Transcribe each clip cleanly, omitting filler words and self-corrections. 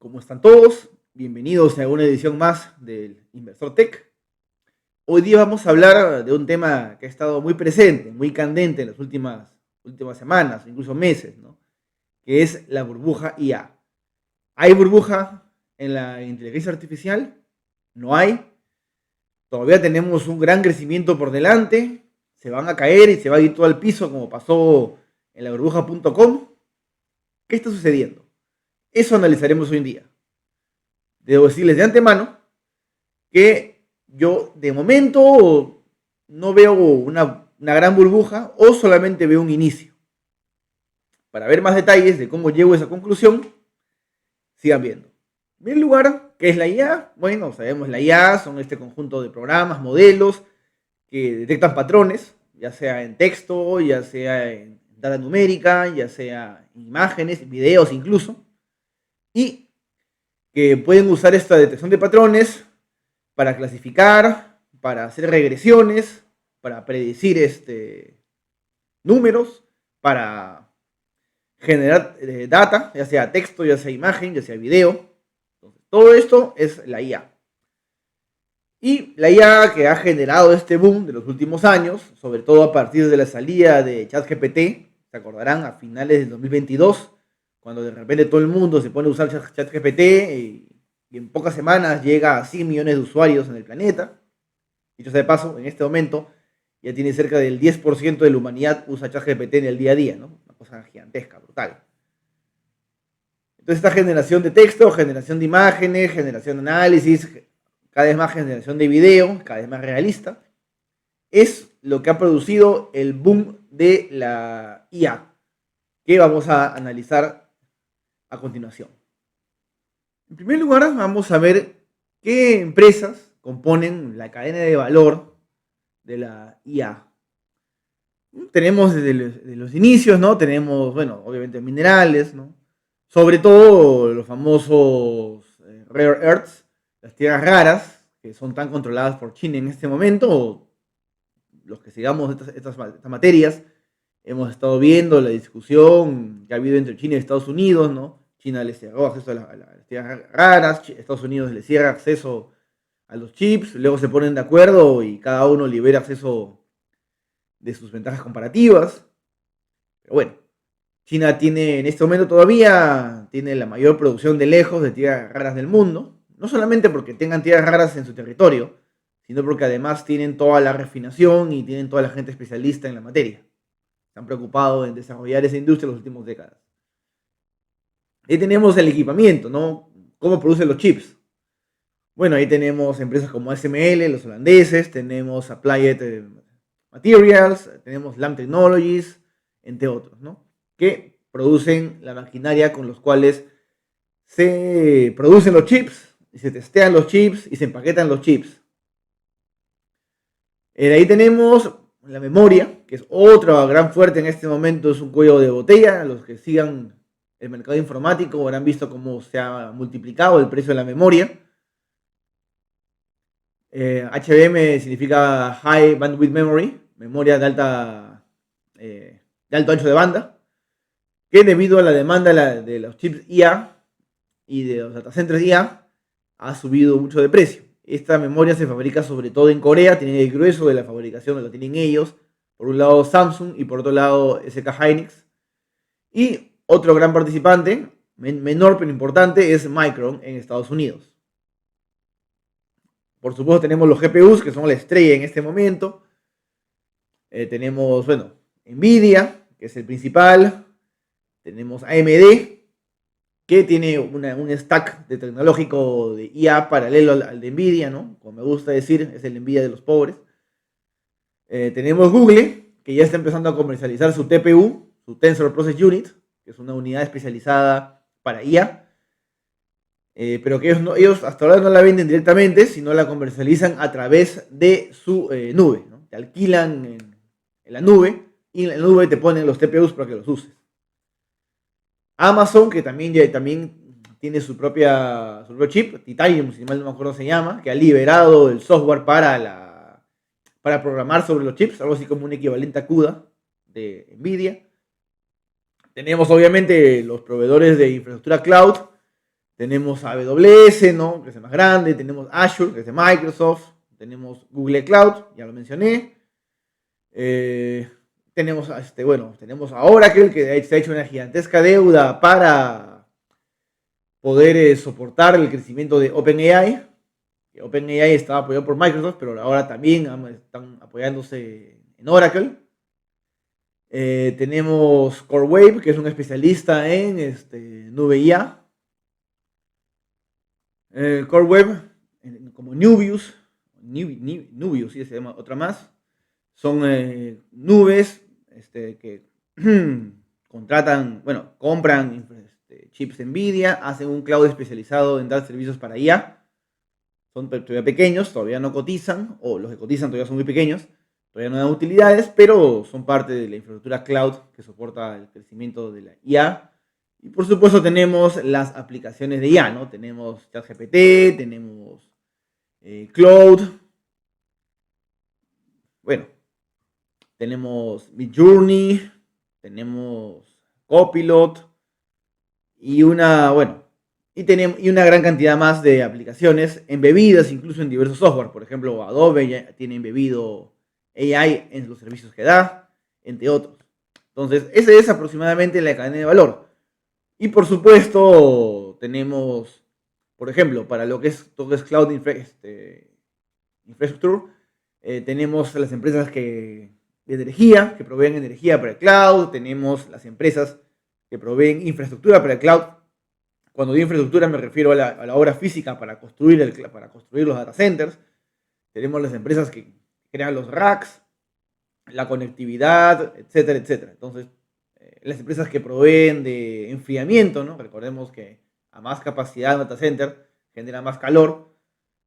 ¿Cómo están todos? Bienvenidos a una edición más del Inversor Tech. Hoy día vamos a hablar de un tema que ha estado muy presente, muy candente en las últimas semanas, incluso meses, ¿no? Que es la burbuja IA. ¿Hay burbuja en la inteligencia artificial? ¿No hay? Todavía tenemos un gran crecimiento por delante. ¿Se van a caer y se va a ir todo al piso como pasó en la burbuja.com? ¿Qué está sucediendo? Eso analizaremos hoy en día. Debo decirles de antemano que yo de momento no veo una gran burbuja o solamente veo un inicio. Para ver más detalles de cómo llego a esa conclusión, sigan viendo. En primer lugar, ¿qué es la IA? Bueno, sabemos la IA son este conjunto de programas, modelos que detectan patrones, ya sea en texto, ya sea en data numérica, ya sea en imágenes, videos incluso, y que pueden usar esta detección de patrones para clasificar, para hacer regresiones, para predecir números, para generar data, ya sea texto, ya sea imagen, ya sea video. Entonces, todo esto es la IA. Y la IA que ha generado este boom de los últimos años, sobre todo a partir de la salida de ChatGPT, se acordarán a finales del 2022, cuando de repente todo el mundo se pone a usar ChatGPT y en pocas semanas llega a 100 millones de usuarios en el planeta. Dicho sea de paso, en este momento ya tiene cerca del 10% de la humanidad usa ChatGPT en el día a día, ¿no? Una cosa gigantesca, brutal. Entonces esta generación de texto, generación de imágenes, generación de análisis, cada vez más generación de video, cada vez más realista, es lo que ha producido el boom de la IA, que vamos a analizar a continuación. En primer lugar, vamos a ver qué empresas componen la cadena de valor de la IA. Tenemos desde los inicios, ¿no? Tenemos, bueno, obviamente minerales, ¿no? Sobre todo los famosos rare earths, las tierras raras, que son tan controladas por China en este momento, o los que sigamos estas materias, hemos estado viendo la discusión que ha habido entre China y Estados Unidos, ¿no? China le cerró acceso a las tierras raras, Estados Unidos le cierra acceso a los chips, luego se ponen de acuerdo y cada uno libera acceso de sus ventajas comparativas. Pero bueno, China tiene en este momento todavía tiene la mayor producción de lejos de tierras raras del mundo, no solamente porque tengan tierras raras en su territorio, sino porque además tienen toda la refinación y tienen toda la gente especialista en la materia. Se han preocupado en desarrollar esa industria en las últimas décadas. Ahí tenemos el equipamiento, ¿no? ¿Cómo producen los chips? Bueno, ahí tenemos empresas como ASML, los holandeses, tenemos Applied Materials, tenemos Lam Technologies, entre otros, ¿no? Que producen la maquinaria con los cuales se producen los chips, y se testean los chips y se empaquetan los chips. De ahí tenemos la memoria, que es otra gran fuerte en este momento, es un cuello de botella. Los que sigan el mercado informático habrán visto cómo se ha multiplicado el precio de la memoria. HBM significa High Bandwidth Memory, memoria de alto ancho de banda, que debido a la demanda de los chips IA y de los data centers IA, ha subido mucho de precio. Esta memoria se fabrica sobre todo en Corea, tiene el grueso de la fabricación, lo tienen ellos. Por un lado Samsung y por otro lado SK Hynix. Y otro gran participante, menor pero importante, es Micron en Estados Unidos. Por supuesto tenemos los GPUs, que son la estrella en este momento. Tenemos, bueno, Nvidia, que es el principal. Tenemos AMD, que tiene un stack de tecnológico de IA paralelo al de Nvidia, ¿no? Como me gusta decir, es el Nvidia de los pobres. Tenemos Google, que ya está empezando a comercializar su TPU, su Tensor Process Unit, que es una unidad especializada para IA. Pero que ellos hasta ahora no la venden directamente, sino la comercializan a través de su nube, ¿no? Te alquilan en la nube y en la nube te ponen los TPUs para que los uses. Amazon, que también tiene su propio chip, Titanium, si mal no me acuerdo se llama, que ha liberado el software para programar sobre los chips, algo así como un equivalente a CUDA de Nvidia. Tenemos obviamente los proveedores de infraestructura cloud. Tenemos AWS, ¿no? Que es el más grande. Tenemos Azure, que es de Microsoft. Tenemos Google Cloud, ya lo mencioné. Tenemos, tenemos a Oracle, que se ha hecho una gigantesca deuda para poder soportar el crecimiento de OpenAI. OpenAI estaba apoyado por Microsoft, pero ahora también están apoyándose en Oracle. Tenemos CoreWeave, que es un especialista en nube IA. CoreWeave, como Nubius, Nubius, sí, se llama otra más. Son nubes que contratan, bueno, compran chips NVIDIA, hacen un cloud especializado en dar servicios para IA. Son todavía pequeños, todavía no cotizan, o los que cotizan todavía son muy pequeños, todavía no dan utilidades, pero son parte de la infraestructura cloud que soporta el crecimiento de la IA. Y por supuesto tenemos las aplicaciones de IA, ¿no? Tenemos ChatGPT, tenemos Cloud, bueno, tenemos Midjourney, tenemos Copilot y una gran cantidad más de aplicaciones embebidas incluso en diversos software. Por ejemplo, Adobe ya tiene embebido AI en los servicios que da, entre otros. Entonces, esa es aproximadamente la cadena de valor. Y por supuesto, tenemos, por ejemplo, para lo que es todo es cloud infrastructure, tenemos las empresas de energía, que proveen energía para el cloud, tenemos las empresas que proveen infraestructura para el cloud. Cuando digo infraestructura me refiero a la obra física para construir los data centers. Tenemos las empresas que crean los racks, la conectividad, etcétera, etcétera. Entonces, las empresas que proveen de enfriamiento, ¿no? Recordemos que a más capacidad de data center genera más calor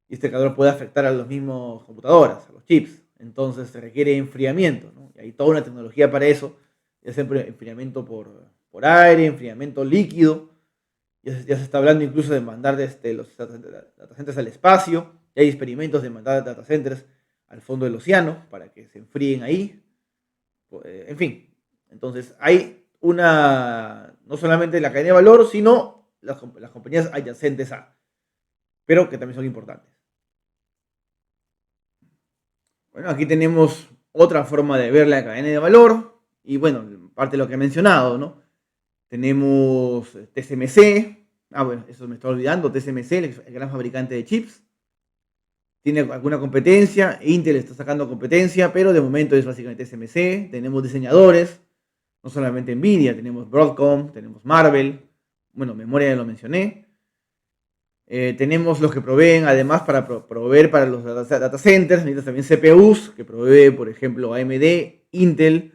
y este calor puede afectar a los mismos computadoras, a los chips. Entonces se requiere enfriamiento, ¿no? Y hay toda una tecnología para eso, ya sea enfriamiento por aire, enfriamiento líquido. Ya se está hablando incluso de mandar los data centers al espacio. Ya hay experimentos de mandar data centers al fondo del océano para que se enfríen ahí. En fin, entonces hay no solamente la cadena de valor, sino las compañías adyacentes pero que también son importantes. Bueno, aquí tenemos otra forma de ver la cadena de valor. Y bueno, parte de lo que he mencionado, ¿no? Tenemos TSMC. Bueno, eso me está olvidando. TSMC, el gran fabricante de chips. Tiene alguna competencia. Intel está sacando competencia, pero de momento es básicamente TSMC. Tenemos diseñadores. No solamente Nvidia, tenemos Broadcom, tenemos Marvell. Bueno, memoria ya lo mencioné. Tenemos los que proveen, además, para proveer para los data centers. Necesitas también CPUs, que provee, por ejemplo, AMD, Intel.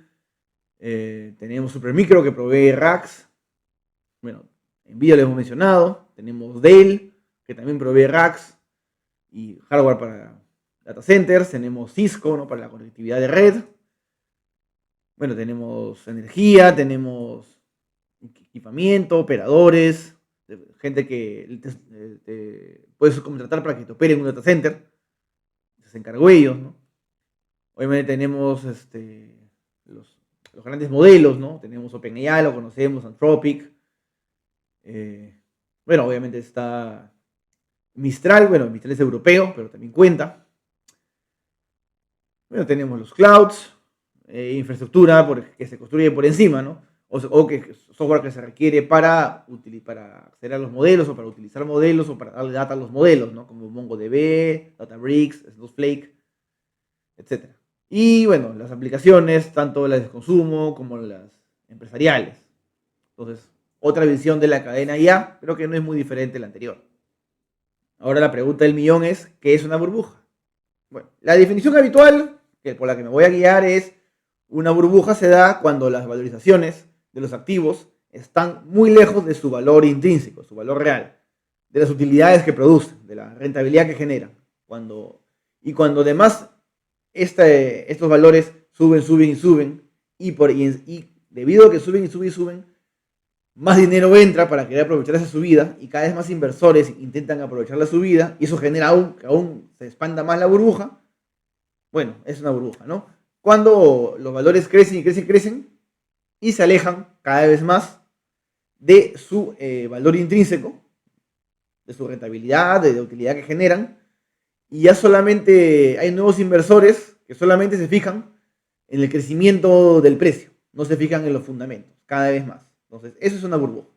Tenemos Supermicro, que provee racks. Bueno, Nvidia lo hemos mencionado. Tenemos Dell, que también provee racks y hardware para data centers. Tenemos Cisco, ¿no? Para la conectividad de red. Bueno, tenemos energía, tenemos equipamiento, operadores, gente que puedes contratar para que te opere en un data center. Se encargó ellos, ¿no? Obviamente tenemos los grandes modelos, ¿no? Tenemos OpenAI, lo conocemos, Anthropic. Bueno, obviamente está Mistral. Bueno, Mistral es europeo, pero también cuenta. Bueno, tenemos los clouds, infraestructura que se construye por encima, ¿no? O que software que se requiere para acceder a los modelos, o para utilizar modelos, o para darle data a los modelos, ¿no? Como MongoDB, Databricks, Snowflake, etc. Y bueno, las aplicaciones, tanto las de consumo como las empresariales. Entonces, otra visión de la cadena IA, creo que no es muy diferente a la anterior. Ahora la pregunta del millón es, ¿qué es una burbuja? Bueno, la definición habitual, por la que me voy a guiar, es: una burbuja se da cuando las valorizaciones de los activos están muy lejos de su valor intrínseco, su valor real, de las utilidades que producen, de la rentabilidad que generan. Cuando además estos valores suben, y debido a que suben, más dinero entra para querer aprovechar esa subida, y cada vez más inversores intentan aprovechar la subida, y eso genera que aún se expanda más la burbuja. Bueno, es una burbuja, ¿no? Cuando los valores crecen y crecen y se alejan cada vez más de su valor intrínseco, de su rentabilidad, de la utilidad que generan, y ya solamente hay nuevos inversores que solamente se fijan en el crecimiento del precio, no se fijan en los fundamentos, cada vez más. Entonces, eso es una burbuja.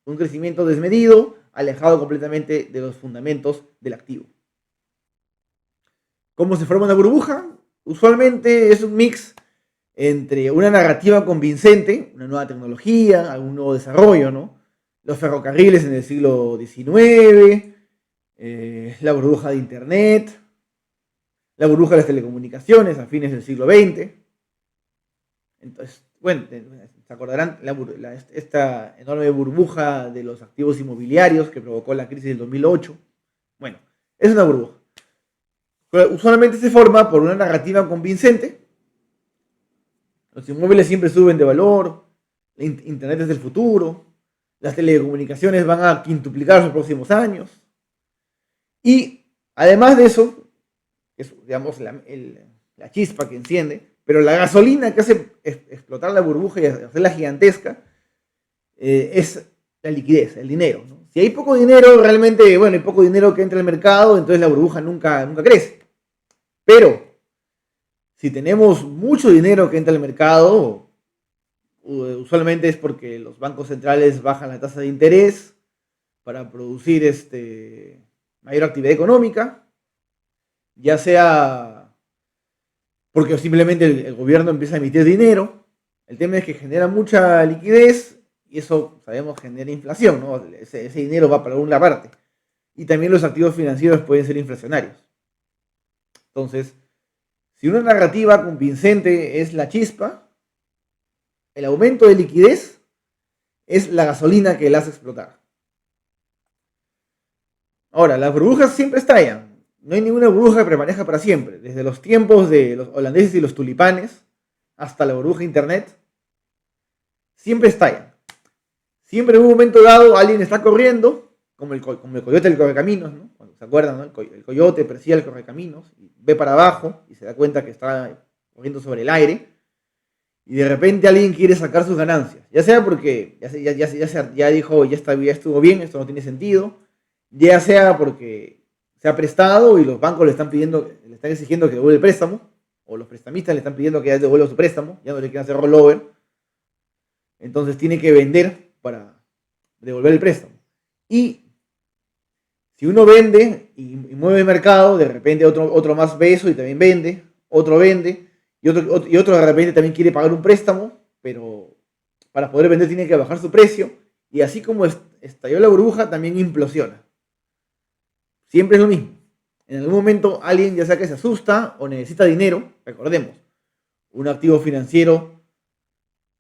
Un crecimiento desmedido, alejado completamente de los fundamentos del activo. ¿Cómo se forma una burbuja? Usualmente es un mix entre una narrativa convincente, una nueva tecnología, algún nuevo desarrollo, ¿no? Los ferrocarriles en el siglo XIX, la burbuja de Internet, la burbuja de las telecomunicaciones a fines del siglo XX. Entonces, bueno, se acordarán esta enorme burbuja de los activos inmobiliarios que provocó la crisis del 2008. Bueno, es una burbuja. Pero usualmente se forma por una narrativa convincente. Los inmuebles siempre suben de valor, Internet es el futuro, las telecomunicaciones van a quintuplicar en los próximos años. Y además de eso, es, digamos, la chispa que enciende, pero la gasolina que hace explotar la burbuja y hacerla gigantesca es la liquidez, el dinero, ¿no? Si hay poco dinero, realmente, bueno, hay poco dinero que entra al mercado, entonces la burbuja nunca crece. Pero si tenemos mucho dinero que entra al mercado, usualmente es porque los bancos centrales bajan la tasa de interés para producir mayor actividad económica, ya sea porque simplemente el gobierno empieza a emitir dinero. El tema es que genera mucha liquidez y eso, sabemos, genera inflación, ¿no? Ese dinero va para alguna parte. Y también los activos financieros pueden ser inflacionarios. Entonces, si una narrativa convincente es la chispa, el aumento de liquidez es la gasolina que la hace explotar. Ahora, las burbujas siempre estallan. No hay ninguna burbuja que permanezca para siempre. Desde los tiempos de los holandeses y los tulipanes hasta la burbuja de Internet, siempre estallan. Siempre en un momento dado alguien está corriendo, como el coyote del correcaminos, ¿no? Cuando se acuerdan, ¿no? El coyote persigue al correcaminos, y ve para abajo y se da cuenta que está corriendo sobre el aire, y de repente alguien quiere sacar sus ganancias. Ya sea porque ya dijo, ya estuvo bien, esto no tiene sentido, ya sea porque se ha prestado y los bancos le están exigiendo que devuelva el préstamo, o los prestamistas le están pidiendo que devuelva su préstamo, ya no le quieren hacer rollover, entonces tiene que vender para devolver el préstamo. Y si uno vende y mueve el mercado, de repente otro más ve eso y también vende, otro vende, y otro de repente también quiere pagar un préstamo, pero para poder vender tiene que bajar su precio, y así como estalló la burbuja, también implosiona. Siempre es lo mismo. En algún momento alguien, ya sea que se asusta o necesita dinero, recordemos, un activo financiero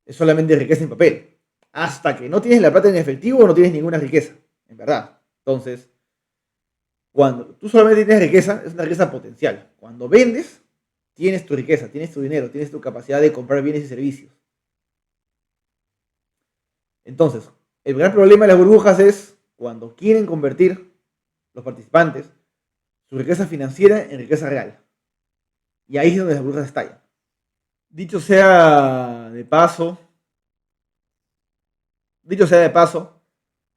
es solamente riqueza en papel. Hasta que no tienes la plata en efectivo, no tienes ninguna riqueza, en verdad. Entonces, cuando tú solamente tienes riqueza, es una riqueza potencial. Cuando vendes, tienes tu riqueza, tienes tu dinero, tienes tu capacidad de comprar bienes y servicios. Entonces, el gran problema de las burbujas es cuando quieren convertir los participantes su riqueza financiera en riqueza real. Y ahí es donde las burbujas estallan. Dicho sea de paso,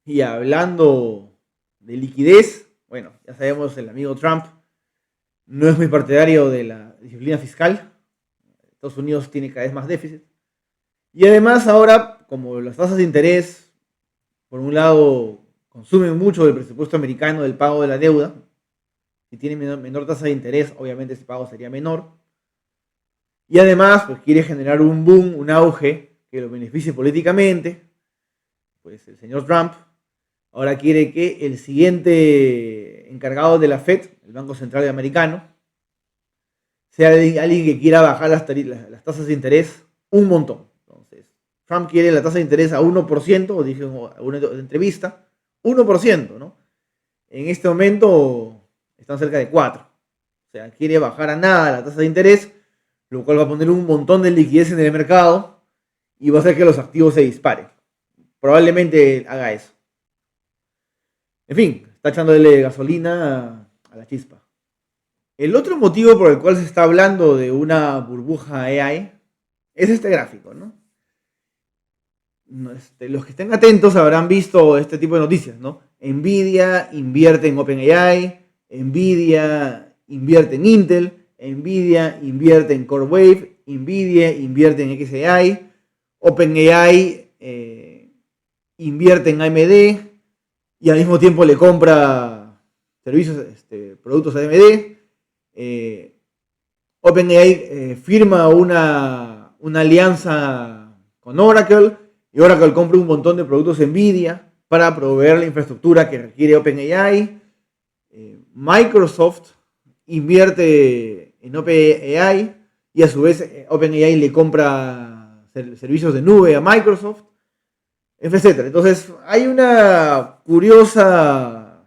y hablando de liquidez, bueno, ya sabemos, el amigo Trump no es muy partidario de la disciplina fiscal. Estados Unidos tiene cada vez más déficit. Y además ahora, como las tasas de interés, por un lado, consumen mucho del presupuesto americano del pago de la deuda, si tiene menor tasa de interés, obviamente ese pago sería menor. Y además, pues quiere generar un boom, un auge que lo beneficie políticamente. Pues el señor Trump ahora quiere que el siguiente encargado de la Fed, el Banco Central Americano, sea alguien que quiera bajar las tasas de interés un montón. Entonces, Trump quiere la tasa de interés a 1%, o dije en una entrevista, 1%, ¿no? En este momento están cerca de 4%. O sea, quiere bajar a nada la tasa de interés, lo cual va a poner un montón de liquidez en el mercado y va a hacer que los activos se disparen. Probablemente haga eso. En fin, está echándole gasolina a la chispa. El otro motivo por el cual se está hablando de una burbuja AI es este gráfico, ¿no? Los que estén atentos habrán visto este tipo de noticias, ¿no? Nvidia invierte en OpenAI, Nvidia invierte en Intel, Nvidia invierte en CoreWave, Nvidia invierte en xAI, OpenAI invierte en AMD y al mismo tiempo le compra servicios, productos AMD. OpenAI firma una alianza con Oracle y Oracle compra un montón de productos Nvidia para proveer la infraestructura que requiere OpenAI. Microsoft invierte en OpenAI y a su vez OpenAI le compra servicios de nube a Microsoft, etc. Entonces hay una curiosa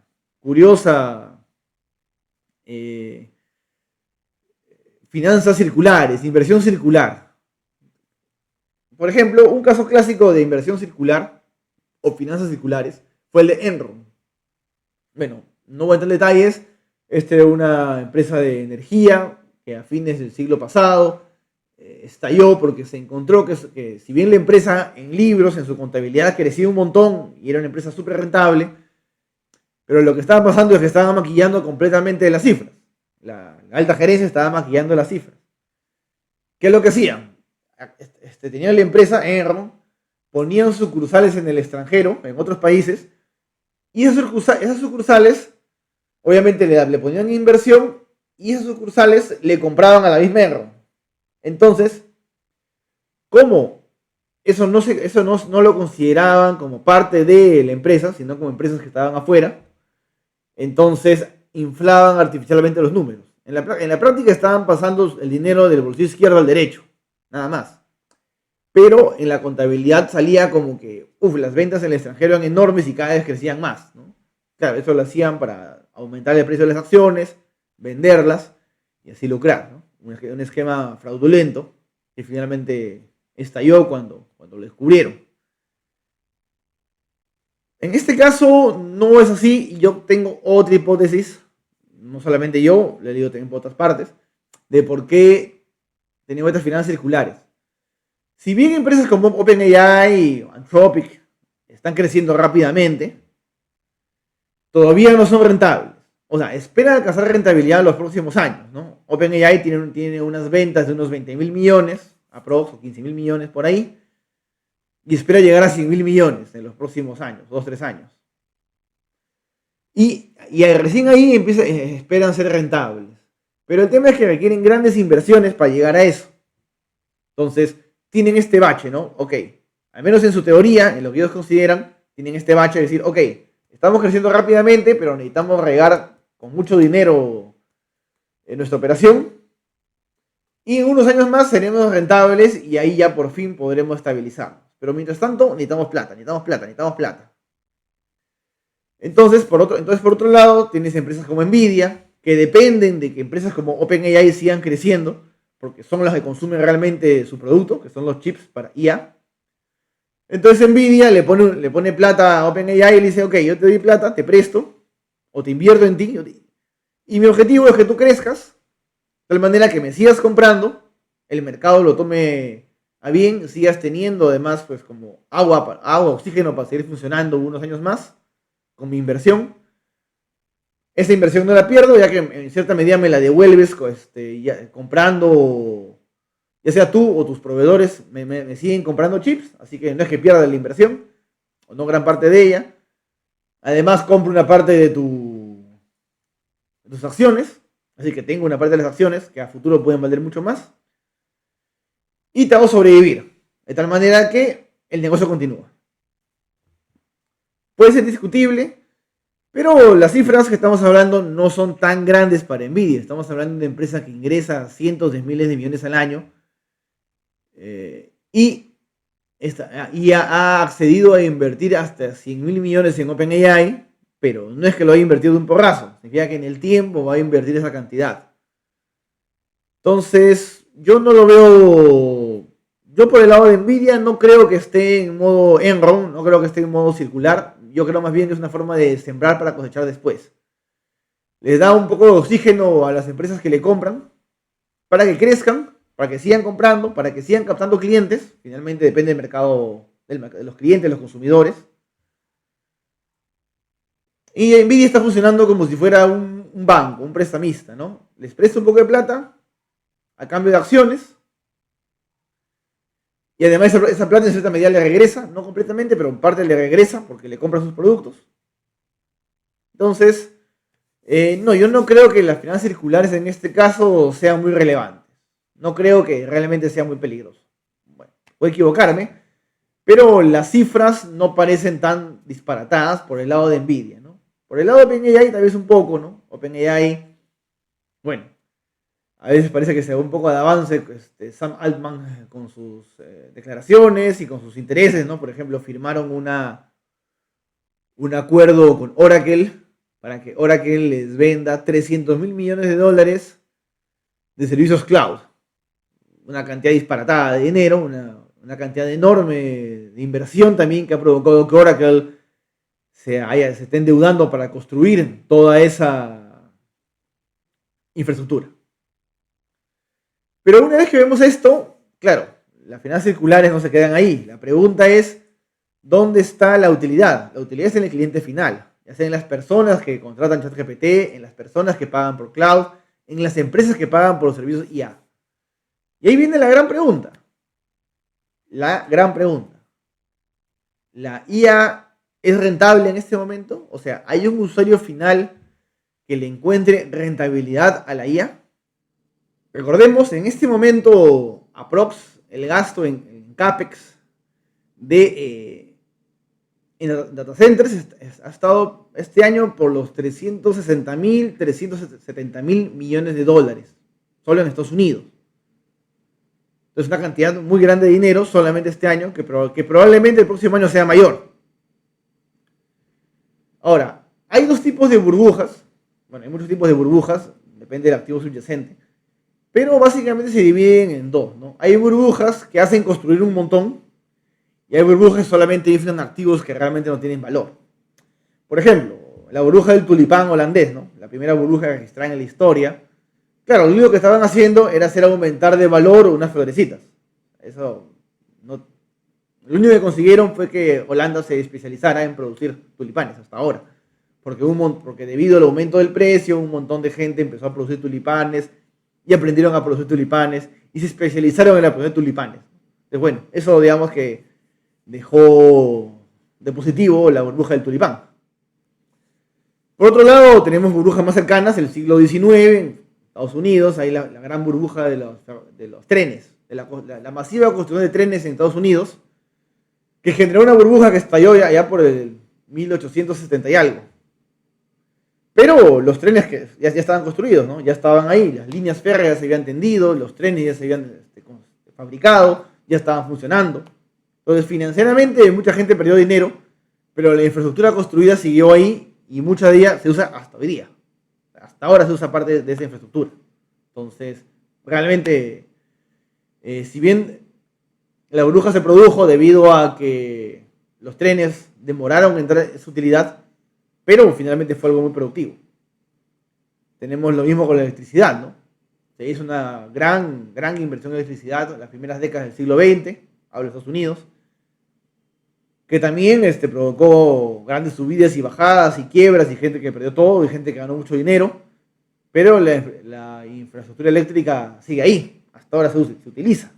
finanzas circulares, inversión circular. Por ejemplo, un caso clásico de inversión circular o finanzas circulares fue el de Enron. Bueno, no voy a entrar en detalles. Esta era una empresa de energía que a fines del siglo pasado estalló porque se encontró que si bien la empresa en libros, en su contabilidad, crecía un montón y era una empresa súper rentable, pero lo que estaba pasando es que estaban maquillando completamente las cifras. La alta gerencia estaba maquillando las cifras. ¿Qué es lo que hacían? Tenían la empresa Enron, ponían sucursales en el extranjero, en otros países, y esas sucursales obviamente le ponían inversión y esas sucursales le compraban a la misma Enron. Entonces, ¿cómo? Eso no lo consideraban como parte de la empresa, sino como empresas que estaban afuera. Entonces, inflaban artificialmente los números. En la práctica estaban pasando el dinero del bolsillo izquierdo al derecho, nada más. Pero en la contabilidad salía como que, las ventas en el extranjero eran enormes y cada vez crecían más, ¿no? Claro, eso lo hacían para aumentar el precio de las acciones, venderlas y así lucrar, ¿no? Un esquema fraudulento que finalmente estalló cuando lo descubrieron. En este caso no es así y yo tengo otra hipótesis, no solamente yo, le digo también por otras partes, de por qué tenemos estas finanzas circulares. Si bien empresas como OpenAI y Anthropic están creciendo rápidamente, todavía no son rentables. O sea, esperan alcanzar rentabilidad en los próximos años, ¿no? OpenAI tiene unas ventas de unos 20.000 millones, aprox, o 15.000 millones por ahí, y espera llegar a 100.000 millones en los próximos años, 2-3 años. Y recién ahí esperan ser rentables. Pero el tema es que requieren grandes inversiones para llegar a eso. Entonces, tienen este bache, ¿no? Ok, al menos en su teoría, en lo que ellos consideran, tienen este bache de decir, ok, estamos creciendo rápidamente, pero necesitamos regar con mucho dinero en nuestra operación. Y en unos años más seremos rentables y ahí ya por fin podremos estabilizarnos. Pero mientras tanto, necesitamos plata. Entonces, por otro lado, tienes empresas como Nvidia, que dependen de que empresas como OpenAI sigan creciendo, porque son las que consumen realmente su producto, que son los chips para IA. Entonces Nvidia le pone plata a OpenAI y le dice, ok, yo te doy plata, te presto, o te invierto en ti, y mi objetivo es que tú crezcas, de tal manera que me sigas comprando, el mercado lo tome a bien, sigas teniendo además pues como agua, oxígeno para seguir funcionando unos años más, con mi inversión. Esa inversión no la pierdo, ya que en cierta medida me la devuelves comprando, ya sea tú o tus proveedores me siguen comprando chips, así que no es que pierda la inversión, o no gran parte de ella. Además compro una parte de tus acciones, así que tengo una parte de las acciones que a futuro pueden valer mucho más. Y te hago sobrevivir, de tal manera que el negocio continúa. Puede ser discutible, pero las cifras que estamos hablando no son tan grandes para Nvidia. Estamos hablando de una empresa que ingresa cientos de miles de millones al año y ha accedido a invertir hasta 100.000 millones en OpenAI, pero no es que lo haya invertido de un porrazo, significa que en el tiempo va a invertir esa cantidad. Entonces, yo no lo veo. Yo por el lado de Nvidia no creo que esté en modo Enron, no creo que esté en modo circular. Yo creo más bien que es una forma de sembrar para cosechar después. Les da un poco de oxígeno a las empresas que le compran para que crezcan, para que sigan comprando, para que sigan captando clientes. Finalmente depende del mercado, de los clientes, de los consumidores. Y Nvidia está funcionando como si fuera un banco, un prestamista, ¿no? Les presta un poco de plata a cambio de acciones. Y además esa plata en cierta medida le regresa, no completamente, pero en parte le regresa porque le compra sus productos. Entonces, no, yo no creo que las finanzas circulares en este caso sean muy relevantes. No creo que realmente sea muy peligroso. Bueno, puedo equivocarme, pero las cifras no parecen tan disparatadas por el lado de Nvidia, ¿no? Por el lado de OpenAI tal vez un poco, ¿no? OpenAI, bueno, a veces parece que se da un poco de avance Sam Altman con sus declaraciones y con sus intereses, ¿no? Por ejemplo, firmaron un acuerdo con Oracle para que Oracle les venda 300 mil millones de dólares de servicios cloud. Una cantidad disparatada de dinero, una cantidad enorme de inversión también que ha provocado que Oracle se esté endeudando para construir toda esa infraestructura. Pero una vez que vemos esto, claro, las finanzas circulares no se quedan ahí. La pregunta es, ¿dónde está la utilidad? La utilidad es en el cliente final, ya sea en las personas que contratan ChatGPT, en las personas que pagan por cloud, en las empresas que pagan por los servicios IA. Y ahí viene la gran pregunta. La gran pregunta. ¿La IA es rentable en este momento? O sea, ¿hay un usuario final que le encuentre rentabilidad a la IA? Recordemos, en este momento, aprox, el gasto en CAPEX en data centers ha estado este año por los 360.000, 370.000 millones de dólares, solo en Estados Unidos. Entonces, una cantidad muy grande de dinero solamente este año, que probablemente el próximo año sea mayor. Ahora, hay dos tipos de burbujas. Bueno, hay muchos tipos de burbujas, depende del activo subyacente. Pero básicamente se dividen en dos, ¿no? Hay burbujas que hacen construir un montón y hay burbujas que solamente inflan activos que realmente no tienen valor. Por ejemplo, la burbuja del tulipán holandés, ¿no? La primera burbuja registrada en la historia. Claro, lo único que estaban haciendo era hacer aumentar de valor unas florecitas. Eso no. Lo único que consiguieron fue que Holanda se especializara en producir tulipanes hasta ahora. Porque debido al aumento del precio, un montón de gente empezó a producir tulipanes y aprendieron a producir tulipanes y se especializaron en la producción de tulipanes. Entonces, bueno, eso digamos que dejó de positivo la burbuja del tulipán. Por otro lado, tenemos burbujas más cercanas, el siglo XIX, en Estados Unidos, hay la gran burbuja de los trenes, de la masiva construcción de trenes en Estados Unidos, que generó una burbuja que estalló ya por el 1870 y algo. Pero los trenes que ya estaban construidos, ¿no? Ya estaban ahí, las líneas férreas se habían tendido, los trenes ya se habían fabricado, ya estaban funcionando. Entonces, financieramente, mucha gente perdió dinero, pero la infraestructura construida siguió ahí y mucha de ella se usa hasta hoy día. Hasta ahora se usa parte de esa infraestructura. Entonces, realmente, si bien la burbuja se produjo debido a que los trenes demoraron en entrar en su utilidad, pero finalmente fue algo muy productivo. Tenemos lo mismo con la electricidad, ¿no? Se hizo una gran inversión en electricidad en las primeras décadas del siglo XX, hablo de Estados Unidos, que también provocó grandes subidas y bajadas y quiebras y gente que perdió todo y gente que ganó mucho dinero, pero la infraestructura eléctrica sigue ahí, hasta ahora se utiliza.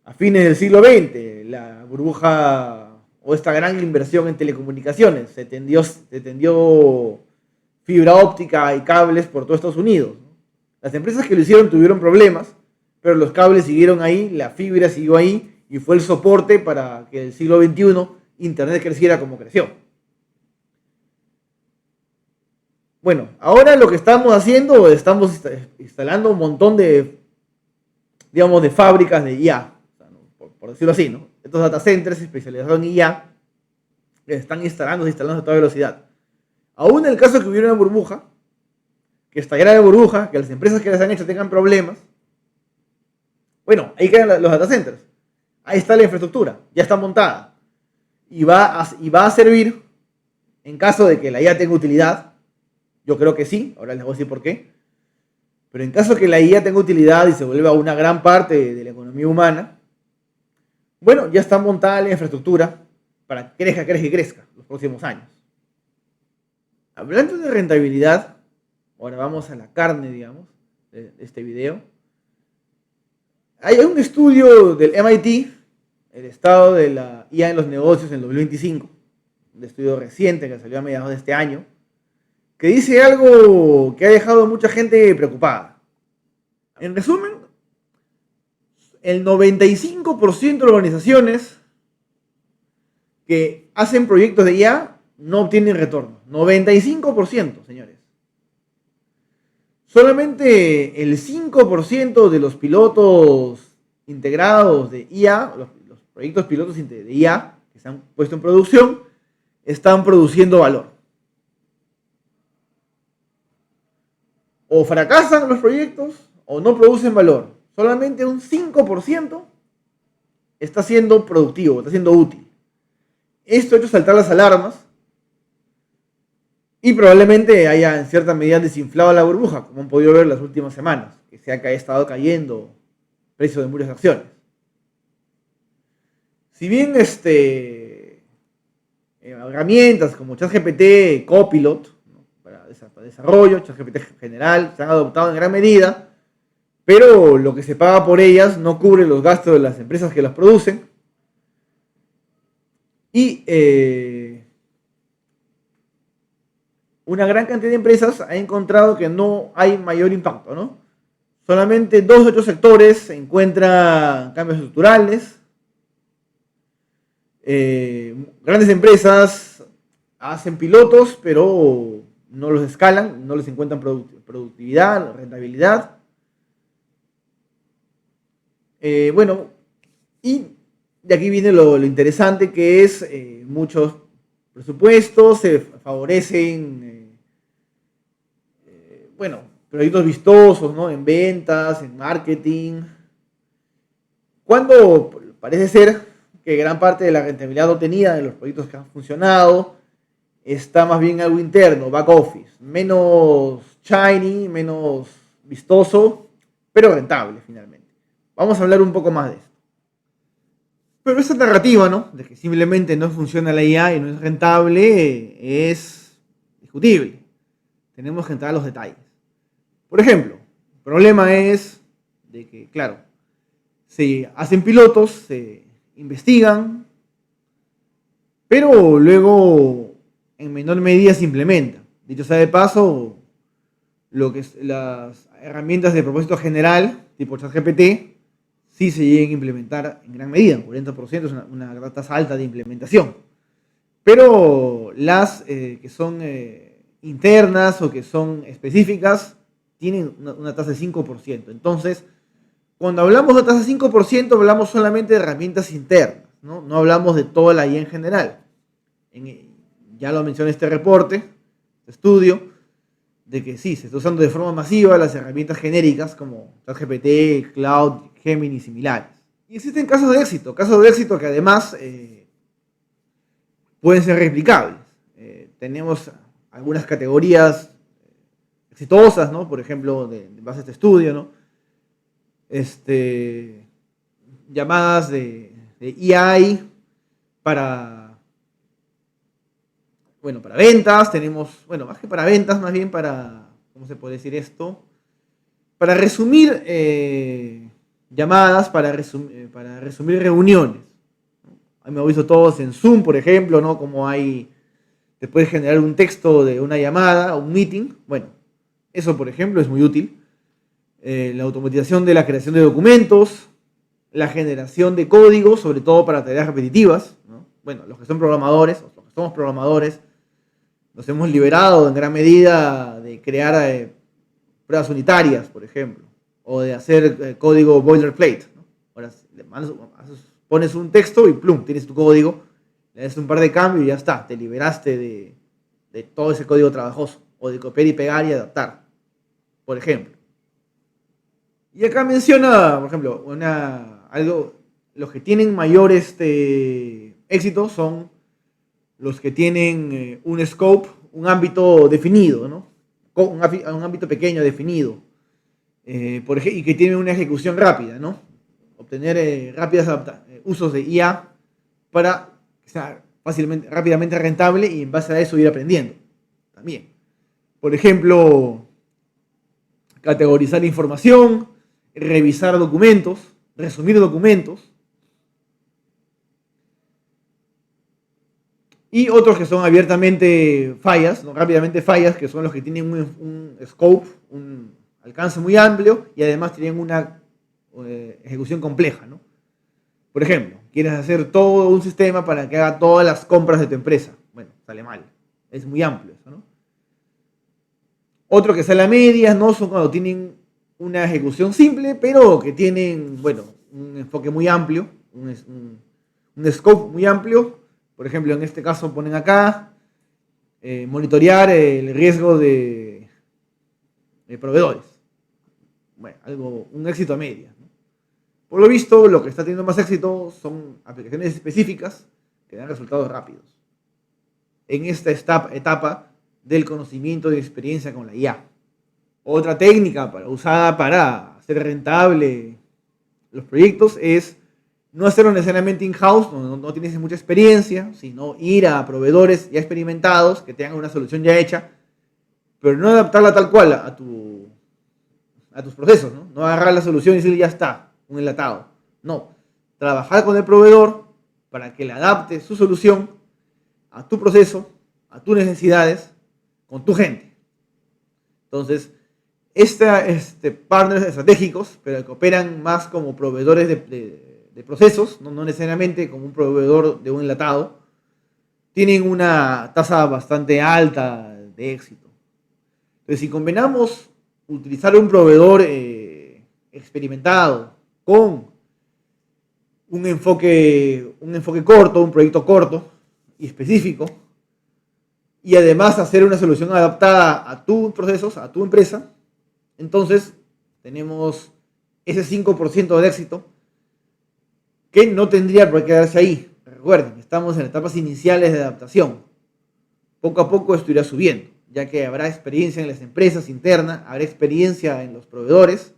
A fines del siglo XX, la burbuja o esta gran inversión en telecomunicaciones, se tendió fibra óptica y cables por todo Estados Unidos. Las empresas que lo hicieron tuvieron problemas, pero los cables siguieron ahí, la fibra siguió ahí y fue el soporte para que en el siglo XXI Internet creciera como creció. Bueno, ahora lo que estamos haciendo, estamos instalando un montón de fábricas de IA, por decirlo así, ¿no? Estos data centers especializados en IA están instalando a toda velocidad. Aún en el caso de que hubiera una burbuja, que estallara la burbuja, que las empresas que las han hecho tengan problemas, bueno, ahí quedan los data centers. Ahí está la infraestructura, ya está montada. Y va a servir en caso de que la IA tenga utilidad. Yo creo que sí, ahora les voy a decir por qué. Pero en caso de que la IA tenga utilidad y se vuelva una gran parte de la economía humana, bueno, ya está montada la infraestructura para que crezca los próximos años. Hablando de rentabilidad, ahora vamos a la carne, digamos, de este video. Hay un estudio del MIT, el estado de la IA en los negocios en el 2025, un estudio reciente que salió a mediados de este año, que dice algo que ha dejado a mucha gente preocupada. En resumen, el 95% de organizaciones que hacen proyectos de IA no obtienen retorno. 95%, señores. Solamente el 5% de los pilotos integrados de IA, los proyectos pilotos de IA que se han puesto en producción, están produciendo valor. O fracasan los proyectos o no producen valor. Solamente un 5% está siendo productivo, está siendo útil. Esto ha hecho saltar las alarmas y probablemente haya en cierta medida desinflado la burbuja, como han podido ver las últimas semanas, que se ha estado cayendo el precio de muchas acciones. Si bien herramientas como ChatGPT, Copilot, ¿no?, para desarrollo, ChatGPT general, se han adoptado en gran medida, pero lo que se paga por ellas no cubre los gastos de las empresas que las producen. Y una gran cantidad de empresas ha encontrado que no hay mayor impacto, ¿no? Solamente 2 de 8 sectores se encuentran cambios estructurales. Grandes empresas hacen pilotos, pero no los escalan, no les encuentran productividad, rentabilidad. Bueno, y de aquí viene lo interesante, que es muchos presupuestos se favorecen, bueno, proyectos vistosos, ¿no?, en ventas, en marketing, cuando parece ser que gran parte de la rentabilidad obtenida de los proyectos que han funcionado está más bien en algo interno, back office, menos shiny, menos vistoso, pero rentable finalmente. Vamos a hablar un poco más de esto. Pero esa narrativa, ¿no?, de que simplemente no funciona la IA y no es rentable, es discutible. Tenemos que entrar a los detalles. Por ejemplo, el problema es de que, claro, se hacen pilotos, se investigan, pero luego en menor medida se implementan. Dicho sea de paso, lo que es las herramientas de propósito general, tipo ChatGPT, sí se llegan a implementar en gran medida, 40% es una tasa alta de implementación. Pero las que son internas o que son específicas tienen una tasa de 5%. Entonces, cuando hablamos de tasa de 5%, hablamos solamente de herramientas internas, ¿no? No hablamos de toda la IA en general. Ya lo mencioné este reporte, este estudio, de que sí, se está usando de forma masiva las herramientas genéricas como ChatGPT, Cloud, Gemini y similares. Y existen casos de éxito que además pueden ser replicables. Tenemos algunas categorías exitosas, ¿no?, por ejemplo, de base a este estudio, ¿no?, llamadas de EI para ventas. Tenemos, bueno, más que para ventas, más bien para, ¿cómo se puede decir esto?, para resumir llamadas, para resumir reuniones. Hemos visto todos en Zoom, por ejemplo, ¿no?, como te puedes generar un texto de una llamada, un meeting. Bueno, eso, por ejemplo, es muy útil. La automatización de la creación de documentos, la generación de código, sobre todo para tareas repetitivas, ¿no? Bueno, los que son programadores, los que somos programadores, nos hemos liberado en gran medida de crear pruebas unitarias, por ejemplo, o de hacer código boilerplate, ¿no? Ahora pones un texto y plum, tienes tu código, le das un par de cambios y ya está, te liberaste de todo ese código trabajoso, o de copiar y pegar y adaptar, por ejemplo. Y acá menciona, por ejemplo, los que tienen mayor éxito son los que tienen un scope, un ámbito definido, ¿no? Un ámbito pequeño definido, y que tienen una ejecución rápida, ¿no? Obtener usos de IA para que sea rápidamente rentable y en base a eso ir aprendiendo. también. Por ejemplo, categorizar información, revisar documentos, resumir documentos. Y otros que son abiertamente fallas, ¿no? Rápidamente fallas, que son los que tienen un scope, un alcance muy amplio y además tienen una ejecución compleja, ¿no? Por ejemplo, quieres hacer todo un sistema para que haga todas las compras de tu empresa. Bueno, sale mal. Es muy amplio eso, ¿no? Otro que sale a medias, ¿no? Son cuando tienen una ejecución simple, pero que tienen, bueno, un enfoque muy amplio, un scope muy amplio. Por ejemplo, en este caso ponen acá, monitorear el riesgo de proveedores. Bueno, un éxito a medias, ¿no? Por lo visto, lo que está teniendo más éxito son aplicaciones específicas que dan resultados rápidos en esta etapa del conocimiento y experiencia con la IA. Otra técnica usada para hacer rentable los proyectos es no hacerlo necesariamente in-house, no tienes mucha experiencia, sino ir a proveedores ya experimentados que tengan una solución ya hecha, pero no adaptarla tal cual a tus procesos, ¿no? No agarrar la solución y decir ya está, un enlatado. No, trabajar con el proveedor para que le adapte su solución a tu proceso, a tus necesidades, con tu gente. Entonces, partners estratégicos, pero que operan más como proveedores de procesos, no necesariamente como un proveedor de un enlatado, tienen una tasa bastante alta de éxito. Entonces, si combinamos utilizar un proveedor experimentado con un enfoque corto, un proyecto corto y específico, y además hacer una solución adaptada a tus procesos, a tu empresa, entonces tenemos ese 5% de éxito que no tendría por qué quedarse ahí. Recuerden, estamos en etapas iniciales de adaptación. Poco a poco esto irá subiendo, ya que habrá experiencia en las empresas internas, habrá experiencia en los proveedores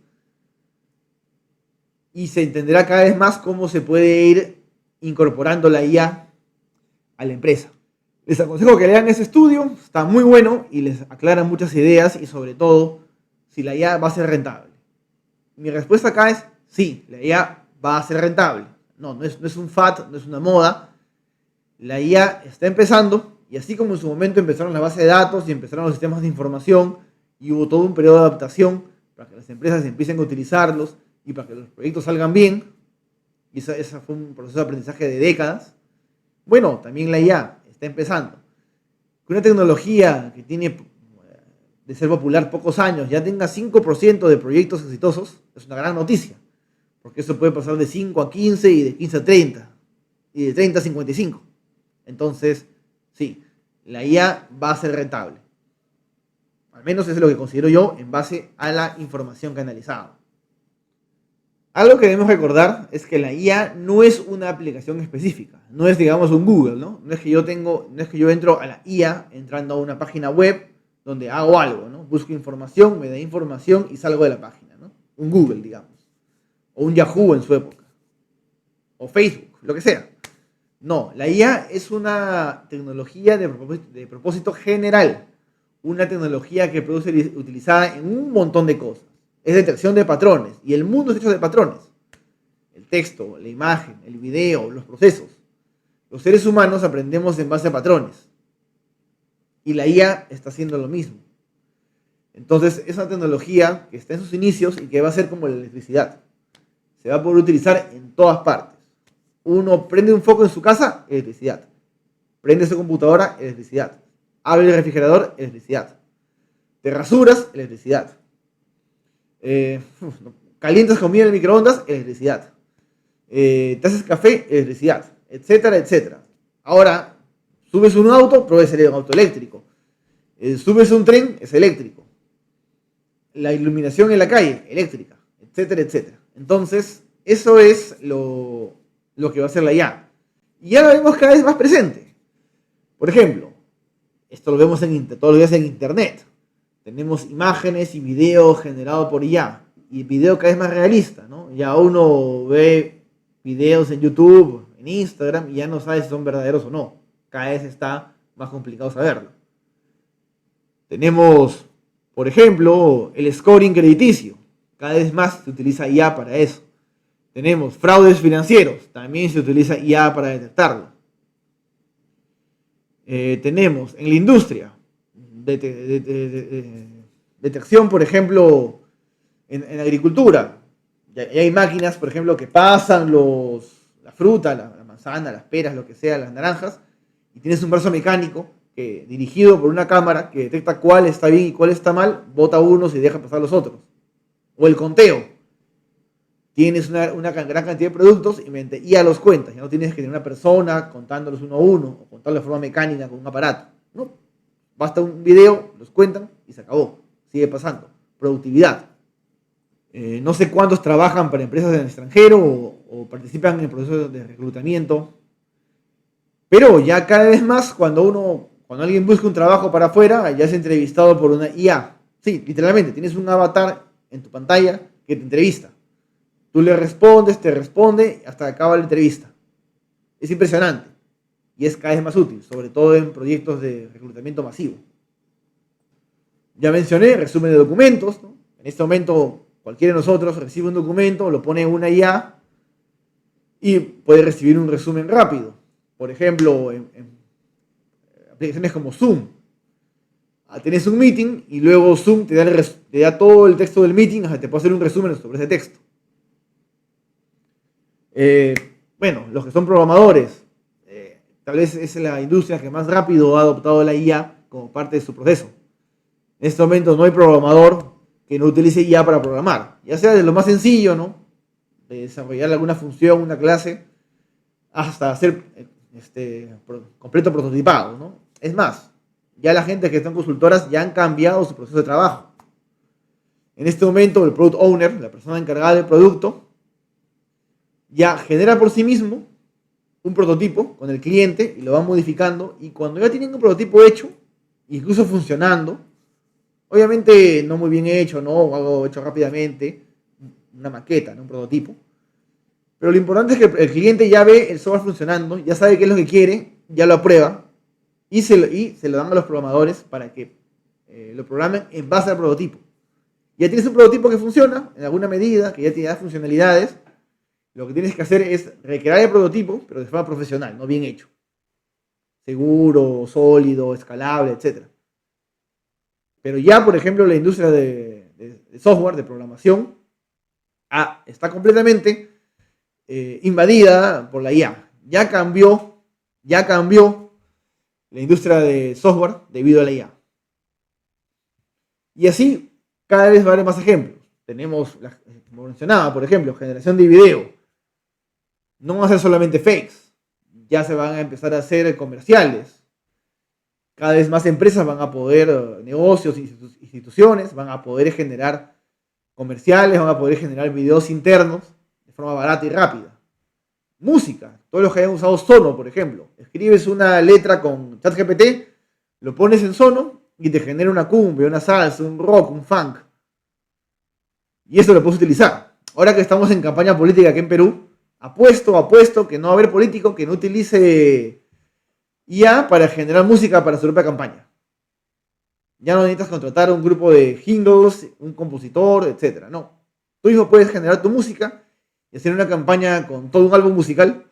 y se entenderá cada vez más cómo se puede ir incorporando la IA a la empresa. Les aconsejo que lean ese estudio, está muy bueno y les aclara muchas ideas y sobre todo si la IA va a ser rentable. Mi respuesta acá es sí, la IA va a ser rentable. No es un fad, no es una moda. La IA está empezando y así como en su momento empezaron las bases de datos y empezaron los sistemas de información y hubo todo un periodo de adaptación para que las empresas empiecen a utilizarlos y para que los proyectos salgan bien, y ese fue un proceso de aprendizaje de décadas. Bueno, también la IA está empezando. Que una tecnología que tiene de ser popular pocos años ya tenga 5% de proyectos exitosos es una gran noticia, porque eso puede pasar de 5 a 15 y de 15 a 30 y de 30 a 55. Entonces, sí, la IA va a ser rentable. Al menos eso es lo que considero yo en base a la información que he analizado. Algo que debemos recordar es que la IA no es una aplicación específica, no es, digamos, un Google, ¿no? No es que yo entro a la IA entrando a una página web donde hago algo, ¿no? Busco información, me da información y salgo de la página, ¿no? Un Google, digamos. O un Yahoo en su época. O Facebook, lo que sea. No, la IA es una tecnología de propósito general. Una tecnología que puede ser utilizada en un montón de cosas. Es detección de patrones. Y el mundo es hecho de patrones. El texto, la imagen, el video, los procesos. Los seres humanos aprendemos en base a patrones. Y la IA está haciendo lo mismo. Entonces, es una tecnología que está en sus inicios y que va a ser como la electricidad. Se va a poder utilizar en todas partes. Uno prende un foco en su casa, electricidad. Prende su computadora, electricidad. Abre el refrigerador, electricidad. Te rasuras, electricidad. Calientas comida en el microondas, electricidad. Te haces café, electricidad. Etcétera, etcétera. Ahora, subes un auto, puede ser un auto eléctrico. Subes un tren, es eléctrico. La iluminación en la calle, eléctrica. Etcétera, etcétera. Entonces, eso es lo que va a hacer la IA. Y ya lo vemos cada vez más presente. Por ejemplo, esto lo vemos todos los días en internet. Tenemos imágenes y videos generados por IA. Y video cada vez más realista, ¿no? Ya uno ve videos en YouTube, en Instagram, y ya no sabe si son verdaderos o no. Cada vez está más complicado saberlo. Tenemos, por ejemplo, el scoring crediticio. Cada vez más se utiliza IA para eso. Tenemos fraudes financieros. También se utiliza IA para detectarlo. Tenemos en la industria detección, por ejemplo, en agricultura. Ya hay máquinas, por ejemplo, que pasan la fruta, la manzana, las peras, lo que sea, las naranjas, y tienes un brazo mecánico que, dirigido por una cámara que detecta cuál está bien y cuál está mal, bota unos y deja pasar los otros. O el conteo. Tienes una gran cantidad de productos y ya los cuentas. Ya no tienes que tener una persona contándolos uno a uno o contarlos de forma mecánica con un aparato. No. Basta un video, los cuentan y se acabó. Sigue pasando. Productividad. No sé cuántos trabajan para empresas del extranjero o participan en el proceso de reclutamiento. Pero ya cada vez más, cuando alguien busca un trabajo para afuera, ya es entrevistado por una IA. Sí, literalmente, tienes un avatar en tu pantalla que te entrevista. Tú le respondes, te responde, hasta que acaba la entrevista. Es impresionante. Y es cada vez más útil, sobre todo en proyectos de reclutamiento masivo. Ya mencioné resumen de documentos, ¿no? En este momento, cualquiera de nosotros recibe un documento, lo pone en una IA y puede recibir un resumen rápido. Por ejemplo, en aplicaciones como Zoom. Tienes un meeting y luego Zoom te da todo el texto del meeting, te puede hacer un resumen sobre ese texto. Bueno, los que son programadores, tal vez es la industria que más rápido ha adoptado la IA como parte de su proceso. En este momento no hay programador que no utilice IA para programar, ya sea de lo más sencillo, ¿no? De desarrollar alguna función, una clase, hasta hacer completo prototipado, ¿no? Es más, ya la gente que está en consultoras ya han cambiado su proceso de trabajo. En este momento el product owner, la persona encargada del producto, ya genera por sí mismo un prototipo con el cliente y lo va modificando, y cuando ya tienen un prototipo hecho, incluso funcionando, obviamente no muy bien hecho, ¿no? O algo hecho rápidamente, una maqueta, ¿no? Un prototipo. Pero lo importante es que el cliente ya ve el software funcionando, ya sabe qué es lo que quiere, ya lo aprueba y se lo dan a los programadores para que lo programen en base al prototipo. Ya tienes un prototipo que funciona en alguna medida, que ya te da funcionalidades. Lo que tienes que hacer es recrear el prototipo, pero de forma profesional, no bien hecho. Seguro, sólido, escalable, etc. Pero ya, por ejemplo, la industria de software, de programación, está completamente invadida por la IA. Ya cambió la industria de software debido a la IA. Y así, cada vez va a haber más ejemplos. Tenemos, como mencionaba, por ejemplo, generación de video. No van a ser solamente fakes. Ya se van a empezar a hacer comerciales. Cada vez más empresas van a poder, negocios, instituciones, van a poder generar comerciales, van a poder generar videos internos de forma barata y rápida. Música, todos los que hayan usado Sono, por ejemplo. Escribes una letra con ChatGPT, lo pones en Sono y te genera una cumbia, una salsa, un rock, un funk. Y eso lo puedes utilizar. Ahora que estamos en campaña política aquí en Perú, apuesto que no va a haber político que no utilice IA para generar música para su propia campaña. Ya no necesitas contratar un grupo de jingles, un compositor, etc. No. Tú mismo puedes generar tu música y hacer una campaña con todo un álbum musical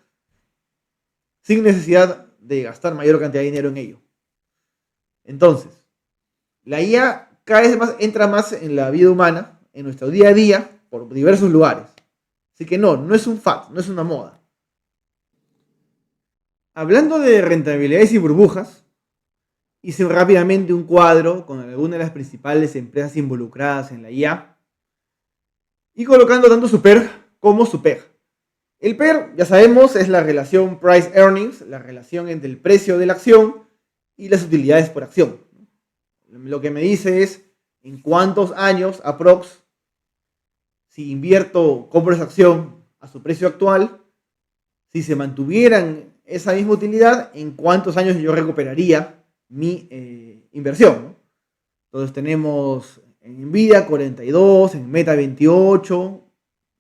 sin necesidad de gastar mayor cantidad de dinero en ello. Entonces, la IA cada vez más entra más en la vida humana, en nuestro día a día, por diversos lugares. Así que no es un fad, no es una moda. Hablando de rentabilidades y burbujas, hice rápidamente un cuadro con algunas de las principales empresas involucradas en la IA y colocando tanto su PER como su PEG. El PER, ya sabemos, es la relación Price Earnings, la relación entre el precio de la acción y las utilidades por acción. Lo que me dice es en cuántos años, aprox, si compro esa acción a su precio actual, si se mantuvieran esa misma utilidad, en cuántos años yo recuperaría mi inversión, ¿no? Entonces tenemos en Nvidia 42, en Meta 28,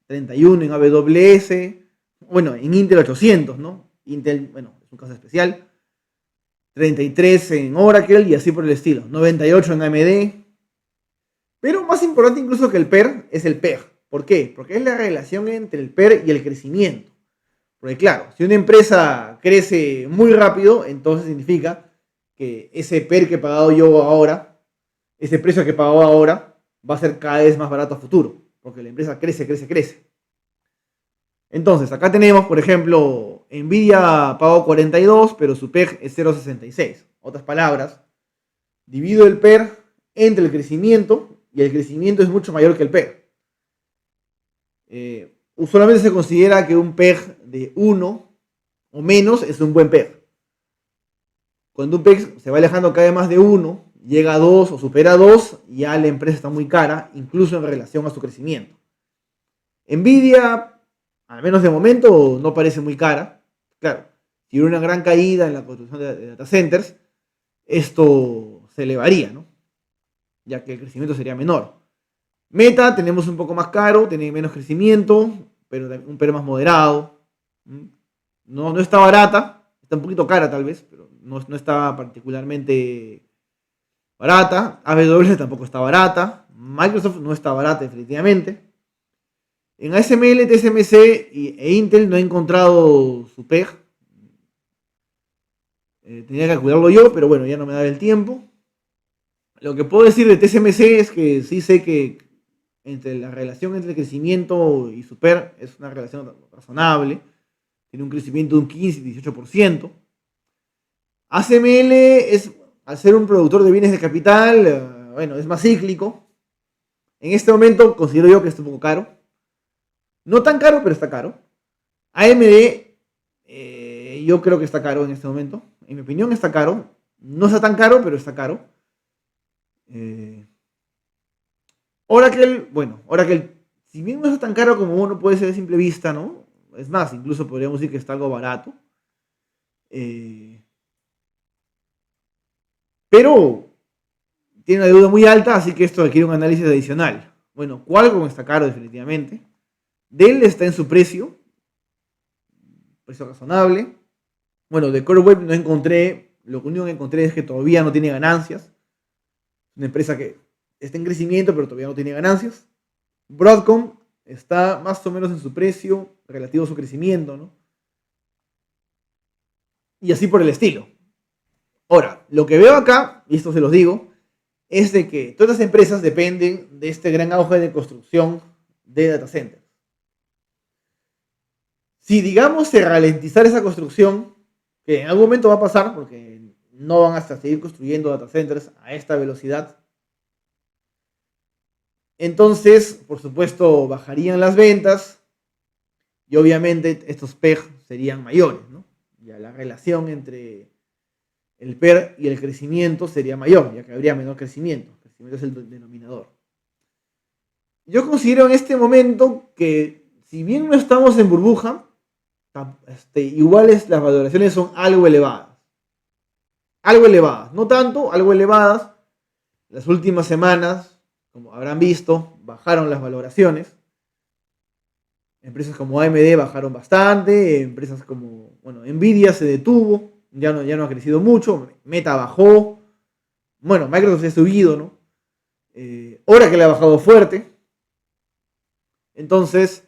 31 en AWS, bueno, en Intel 800, ¿no? Intel, bueno, es un caso especial. 33 en Oracle y así por el estilo, 98 en AMD. Pero más importante incluso que el PER es el PER. ¿Por qué? Porque es la relación entre el PER y el crecimiento. Porque claro, si una empresa crece muy rápido, entonces significa que ese PER que he pagado yo ahora, ese precio que he pagado ahora, va a ser cada vez más barato a futuro. Porque la empresa crece, crece, crece. Entonces, acá tenemos, por ejemplo, Nvidia pagó 42, pero su PEG es 0,66. Otras palabras, divido el PER entre el crecimiento y el crecimiento es mucho mayor que el PER. Usualmente se considera que un PEG de 1 o menos es un buen PEG. Cuando un PEG se va alejando cada vez más de 1, llega a 2 o supera 2, ya la empresa está muy cara, incluso en relación a su crecimiento. Nvidia, al menos de momento, no parece muy cara. Claro, si hubiera una gran caída en la construcción de data centers, esto se elevaría, ¿no? Ya que el crecimiento sería menor. Meta tenemos un poco más caro, tiene menos crecimiento, pero un PER más moderado. No está barata, está un poquito cara tal vez, pero no está particularmente barata. AWS tampoco está barata. Microsoft no está barata definitivamente. En ASML, TSMC e Intel no he encontrado su PEG. Tenía que calcularlo yo, pero bueno, ya no me da el tiempo. Lo que puedo decir de TSMC es que sí sé que entre la relación entre el crecimiento y su PER es una relación razonable. Tiene un crecimiento de un 15-18%. ASML es, al ser un productor de bienes de capital, bueno, es más cíclico. En este momento considero yo que está un poco caro. No tan caro, pero está caro. AMD, yo creo que está caro en este momento. En mi opinión está caro. No está tan caro, pero está caro. Oracle, bueno, Oracle, si bien no está tan caro como uno puede ser de simple vista, ¿no? Es más, incluso podríamos decir que está algo barato. Pero tiene una deuda muy alta, así que esto requiere un análisis adicional. Bueno, Qualcomm está caro definitivamente. Dell está en su precio razonable. Bueno, de CoreWeb no encontré, lo único que encontré es que todavía no tiene ganancias. Una empresa que está en crecimiento, pero todavía no tiene ganancias. Broadcom está más o menos en su precio relativo a su crecimiento, ¿no? Y así por el estilo. Ahora, lo que veo acá, y esto se los digo, es de que todas las empresas dependen de este gran auge de construcción de data centers. Si, digamos, se ralentizara esa construcción, que en algún momento va a pasar, porque no van hasta seguir construyendo data centers a esta velocidad, entonces, por supuesto, bajarían las ventas y obviamente estos PEG serían mayores, ¿no? Ya la relación entre el PER y el crecimiento sería mayor, ya que habría menor crecimiento. El crecimiento es el denominador. Yo considero en este momento que, si bien no estamos en burbuja, iguales las valoraciones son algo elevadas. Algo elevadas, no tanto, algo elevadas. Las últimas semanas, como habrán visto, bajaron las valoraciones. Empresas como AMD bajaron bastante, empresas como, bueno, Nvidia se detuvo, ya no ha crecido mucho, Meta bajó, bueno, Microsoft ha subido, ¿no? Oracle ha bajado fuerte. Entonces,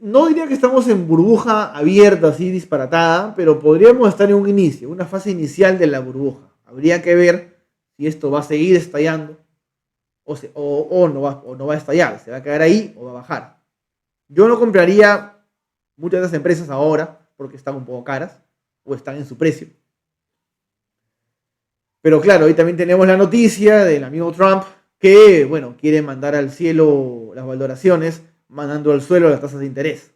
no diría que estamos en burbuja abierta, así disparatada, pero podríamos estar en un inicio, una fase inicial de la burbuja. Habría que ver si esto va a seguir estallando o no va a estallar, se va a quedar ahí o va a bajar. Yo no compraría muchas de las empresas ahora porque están un poco caras o están en su precio. Pero claro, hoy también tenemos la noticia del amigo Trump que, bueno, quiere mandar al cielo las valoraciones, mandando al suelo las tasas de interés.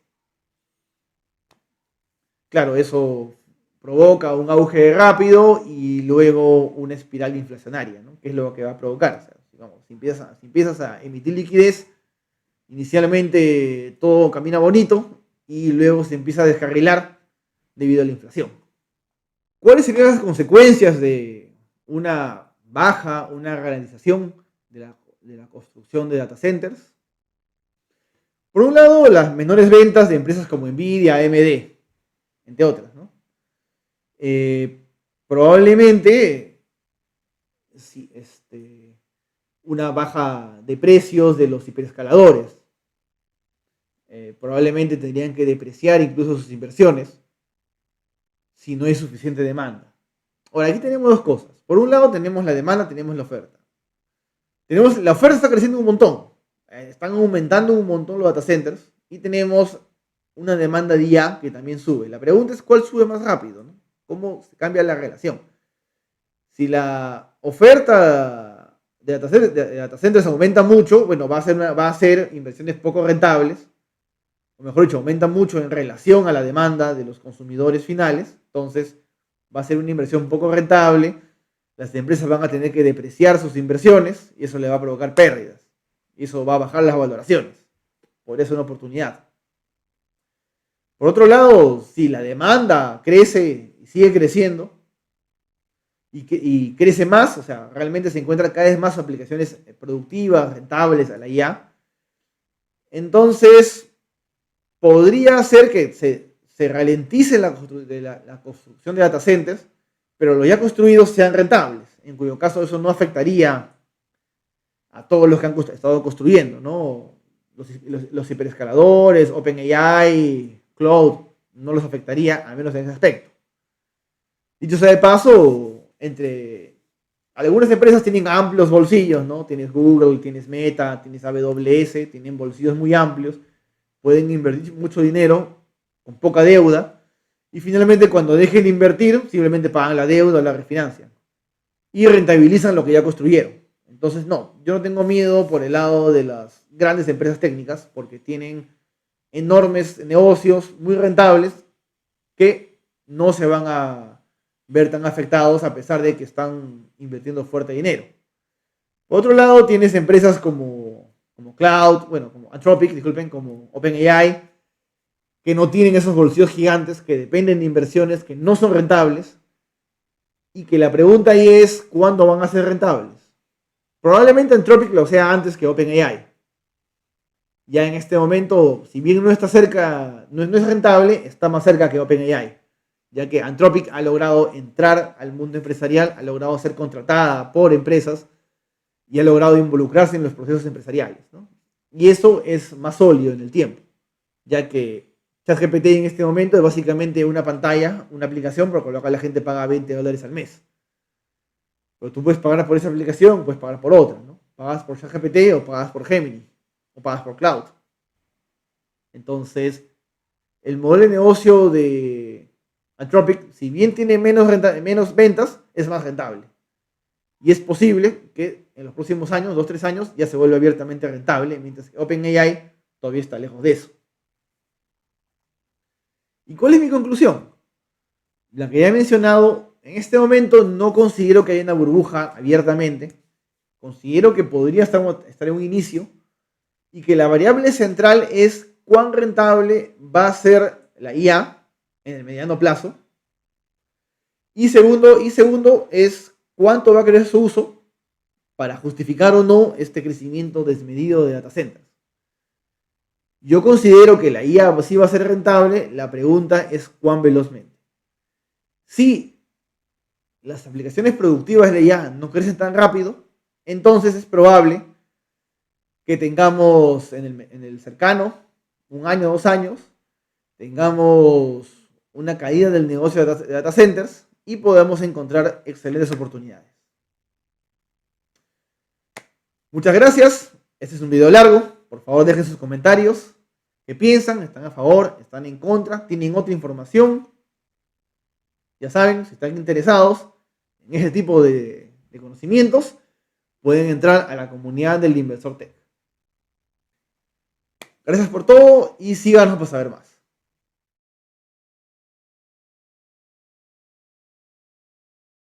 Claro, eso provoca un auge rápido y luego una espiral inflacionaria, ¿no? Que es lo que va a provocar. O sea, digamos, si empiezas a emitir liquidez, inicialmente todo camina bonito y luego se empieza a descarrilar debido a la inflación. ¿Cuáles serían las consecuencias de una baja, una ralentización de la construcción de data centers? Por un lado, las menores ventas de empresas como Nvidia, AMD, entre otras, ¿no? probablemente sí, una baja de precios de los hiperescaladores. Probablemente tendrían que depreciar incluso sus inversiones si no hay suficiente demanda. Ahora, aquí tenemos dos cosas. Por un lado tenemos la demanda, tenemos la oferta. La oferta está creciendo un montón. Están aumentando un montón los data centers y tenemos una demanda de IA que también sube. La pregunta es cuál sube más rápido, ¿no? ¿Cómo se cambia la relación? Si la oferta de data centers aumenta mucho, bueno, va a ser inversiones poco rentables, o mejor dicho, aumenta mucho en relación a la demanda de los consumidores finales, entonces va a ser una inversión poco rentable, las empresas van a tener que depreciar sus inversiones y eso le va a provocar pérdidas. Y eso va a bajar las valoraciones. Por eso es una oportunidad. Por otro lado, si la demanda crece y sigue creciendo y crece más, o sea, realmente se encuentran cada vez más aplicaciones productivas, rentables a la IA, entonces podría ser que se ralentice la construcción de data centers, pero los ya construidos sean rentables, en cuyo caso eso no afectaría a todos los que han estado construyendo, ¿no? Los hiperescaladores, OpenAI, Cloud, no los afectaría, al menos en ese aspecto. Dicho sea de paso, entre algunas empresas tienen amplios bolsillos, ¿no? Tienes Google, tienes Meta, tienes AWS, tienen bolsillos muy amplios, pueden invertir mucho dinero con poca deuda y finalmente cuando dejen de invertir simplemente pagan la deuda o la refinancian y rentabilizan lo que ya construyeron. Entonces no, yo no tengo miedo por el lado de las grandes empresas técnicas porque tienen enormes negocios muy rentables que no se van a ver tan afectados a pesar de que están invirtiendo fuerte dinero. Por otro lado, tienes empresas como Cloud, bueno, como Anthropic, disculpen, como OpenAI, que no tienen esos bolsillos gigantes, que dependen de inversiones que no son rentables, y que la pregunta ahí es, ¿cuándo van a ser rentables? Probablemente Anthropic lo sea antes que OpenAI. Ya en este momento, si bien no está cerca, no es rentable, está más cerca que OpenAI, ya que Anthropic ha logrado entrar al mundo empresarial, ha logrado ser contratada por empresas, y ha logrado involucrarse en los procesos empresariales, ¿no? Y eso es más sólido en el tiempo, ya que ChatGPT en este momento es básicamente una pantalla, una aplicación por la cual la gente paga $20 al mes. Pero tú puedes pagar por esa aplicación, puedes pagar por otra, ¿no? Pagas por ChatGPT o pagas por Gemini o pagas por Cloud. Entonces, el modelo de negocio de Anthropic, si bien tiene menos ventas, es más rentable. Y es posible que en los próximos años, 2-3 años, ya se vuelva abiertamente rentable, mientras que OpenAI todavía está lejos de eso. ¿Y cuál es mi conclusión? La que ya he mencionado, en este momento no considero que haya una burbuja abiertamente. Considero que podría estar en un inicio y que la variable central es cuán rentable va a ser la IA en el mediano plazo. Y segundo es cuánto va a crecer su uso para justificar o no este crecimiento desmedido de data centers. Yo considero que la IA sí va a ser rentable, la pregunta es cuán velozmente. Si las aplicaciones productivas de IA no crecen tan rápido, entonces es probable que tengamos en el cercano, 1 año, 2 años, tengamos una caída del negocio de data centers y podamos encontrar excelentes oportunidades. Muchas gracias. Este es un video largo. Por favor, dejen sus comentarios. ¿Qué piensan? ¿Están a favor? ¿Están en contra? ¿Tienen otra información? Ya saben, si están interesados en ese tipo de conocimientos, pueden entrar a la comunidad del Inversor Tech. Gracias por todo y síganos para saber más.